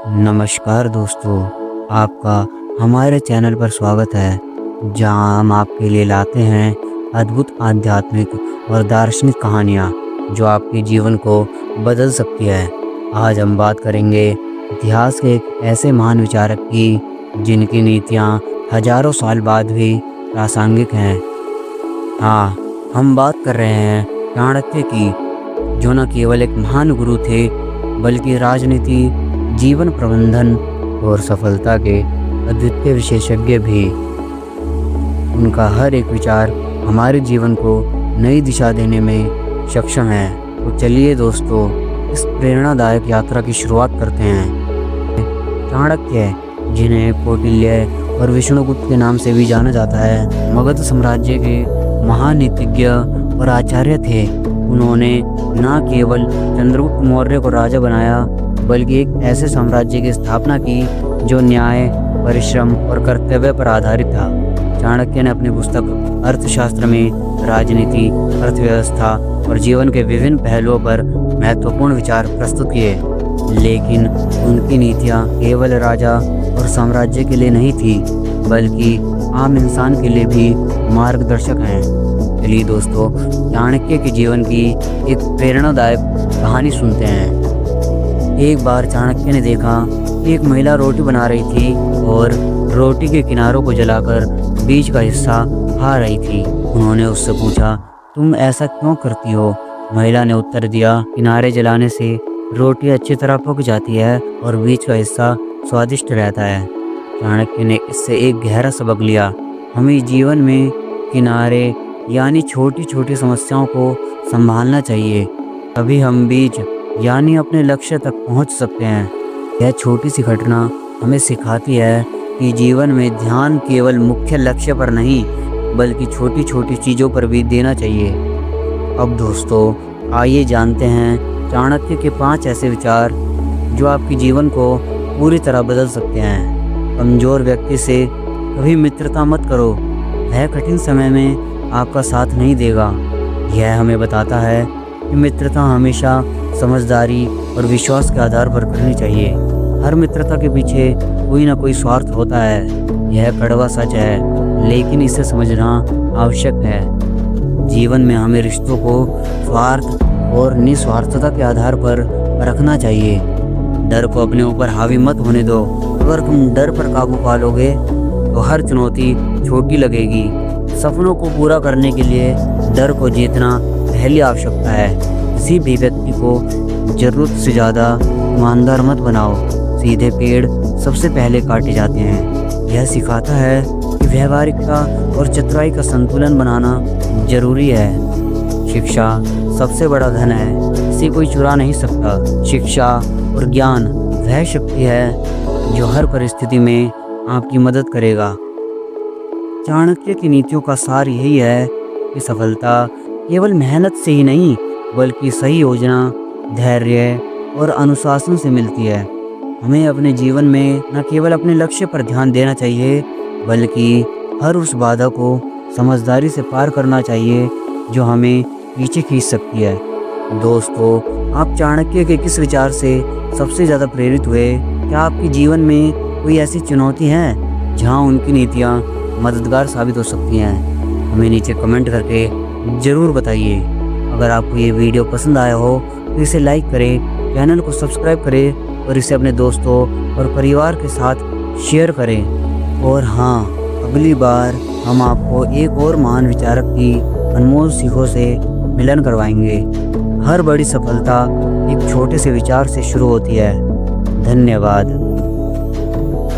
नमस्कार दोस्तों, आपका हमारे चैनल पर स्वागत है, जहां हम आपके लिए लाते हैं अद्भुत आध्यात्मिक और दार्शनिक कहानियां जो आपके जीवन को बदल सकती है। आज हम बात करेंगे इतिहास के एक ऐसे महान विचारक की जिनकी नीतियां हजारों साल बाद भी प्रासंगिक हैं। हाँ, हम बात कर रहे हैं चाणक्य की, जो न केवल एक महान गुरु थे बल्कि राजनीति, जीवन प्रबंधन और सफलता के अद्वितीय विशेषज्ञ भी। उनका हर एक विचार हमारे जीवन को नई दिशा देने में सक्षम है। तो चलिए दोस्तों, इस प्रेरणादायक यात्रा की शुरुआत करते हैं। चाणक्य, जिन्हें कौटिल्य और विष्णुगुप्त के नाम से भी जाना जाता है, मगध साम्राज्य के महान नीतिज्ञ और आचार्य थे। उन्होंने न केवल चंद्रगुप्त मौर्य को राजा बनाया बल्कि एक ऐसे साम्राज्य की स्थापना की जो न्याय, परिश्रम और कर्तव्य पर आधारित था। चाणक्य ने अपनी पुस्तक अर्थशास्त्र में राजनीति, अर्थव्यवस्था और जीवन के विभिन्न पहलुओं पर महत्वपूर्ण विचार प्रस्तुत किए, लेकिन उनकी नीतियाँ केवल राजा और साम्राज्य के लिए नहीं थी बल्कि आम इंसान के लिए भी मार्गदर्शक हैं। चलिए दोस्तों, चाणक्य के जीवन की एक प्रेरणादायक कहानी सुनते हैं। एक बार चाणक्य ने देखा कि एक महिला रोटी बना रही थी और रोटी के किनारों को जलाकर बीच का हिस्सा खा रही थी। उन्होंने उससे पूछा, तुम ऐसा क्यों करती हो? महिला ने उत्तर दिया, किनारे जलाने से रोटी अच्छी तरह पक जाती है और बीच का हिस्सा स्वादिष्ट रहता है। चाणक्य ने इससे एक गहरा सबक लिया। हमें जीवन में किनारे यानी छोटी छोटी समस्याओं को संभालना चाहिए, तभी हम बीच यानी अपने लक्ष्य तक पहुंच सकते हैं। यह छोटी सी घटना हमें सिखाती है कि जीवन में ध्यान केवल मुख्य लक्ष्य पर नहीं बल्कि छोटी छोटी चीज़ों पर भी देना चाहिए। अब दोस्तों, आइए जानते हैं चाणक्य के 5 ऐसे विचार जो आपके जीवन को पूरी तरह बदल सकते हैं। कमज़ोर व्यक्ति से कभी मित्रता मत करो, वह कठिन समय में आपका साथ नहीं देगा। यह हमें बताता है कि मित्रता हमेशा समझदारी और विश्वास के आधार पर करनी चाहिए। हर मित्रता के पीछे कोई ना कोई स्वार्थ होता है, यह कड़वा सच है, लेकिन इसे समझना आवश्यक है। जीवन में हमें रिश्तों को स्वार्थ और निस्वार्थता के आधार पर रखना चाहिए। डर को अपने ऊपर हावी मत होने दो। अगर तुम डर पर काबू पा लोगे तो हर चुनौती छोटी लगेगी। सपनों को पूरा करने के लिए डर को जीतना पहली आवश्यकता है। किसी भी व्यक्ति को जरूरत से ज़्यादा ईमानदार मत बनाओ। सीधे पेड़ सबसे पहले काटे जाते हैं। यह सिखाता है कि व्यवहारिकता और चतुराई का संतुलन बनाना जरूरी है। शिक्षा सबसे बड़ा धन है, इसे कोई चुरा नहीं सकता। शिक्षा और ज्ञान वह शक्ति है जो हर परिस्थिति में आपकी मदद करेगा। चाणक्य की नीतियों का सार यही है कि सफलता केवल मेहनत से ही नहीं बल्कि सही योजना, धैर्य और अनुशासन से मिलती है। हमें अपने जीवन में न केवल अपने लक्ष्य पर ध्यान देना चाहिए बल्कि हर उस बाधा को समझदारी से पार करना चाहिए जो हमें पीछे खींच सकती है। दोस्तों, आप चाणक्य के किस विचार से सबसे ज़्यादा प्रेरित हुए? क्या आपके जीवन में कोई ऐसी चुनौती है जहां उनकी नीतियां मददगार साबित हो सकती हैं? हमें नीचे कमेंट करके ज़रूर बताइए। अगर आपको ये वीडियो पसंद आया हो तो इसे लाइक करें, चैनल को सब्सक्राइब करें और इसे अपने दोस्तों और परिवार के साथ शेयर करें। और हाँ, अगली बार हम आपको एक और महान विचारक की अनमोल सीखों से मिलन करवाएंगे। हर बड़ी सफलता एक छोटे से विचार से शुरू होती है। धन्यवाद।